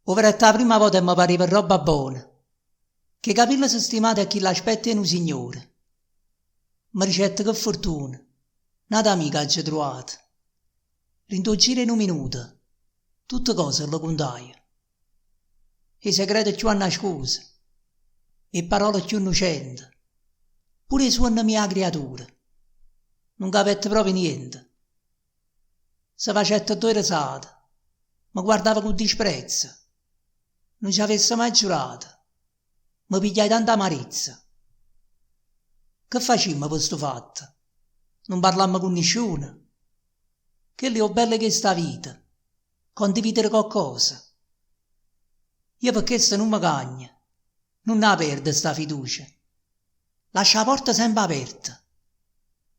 Ovvero è la prima volta che mi pareva roba buona. Che capirla si stimate a chi l'aspetta è un signore. Ma ricetta che fortuna, nata amica ci trovato. Rintò giro in un minuto, tutte cose le contaio. I segreti più nascosti, e parole più innocenti, pure i suoni mia creatura. Non capette proprio niente. Se facette due risate, mi guardava con disprezzo. Non ci avesse mai giurato, mi pigliai tanta amarezza. Che facemmo per sto fatto? Non parlammo con nessuno. Che le ho belle che sta vita, condividere qualcosa. Io per questo non mi cagno, non la perdo sta fiducia. Lascia la porta sempre aperta.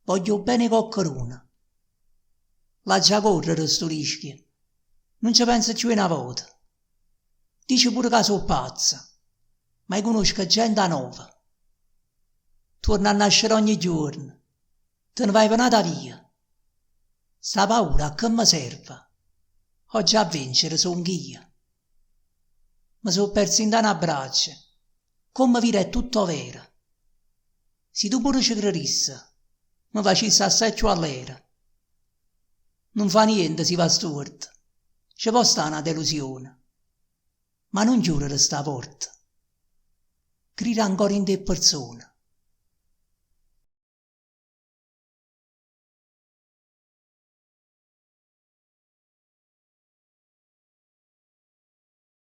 Voglio bene qualcuno. Lascia correre sto rischio. Non ci penso più una volta. Dice pure che sono pazza, ma conosco gente nuova. Torna a nascere ogni giorno. Te ne vai venata via. Sta paura a che mi serve? Oggi a vincere son io. Mi sono perso in un abbraccio, come vire è tutto vero. Se tu pure ci credessi, mi facessi assai più all'era. Non fa niente si va storto, ci può stare una delusione. Ma non chiudere sta porta. Grida ancora in te persona.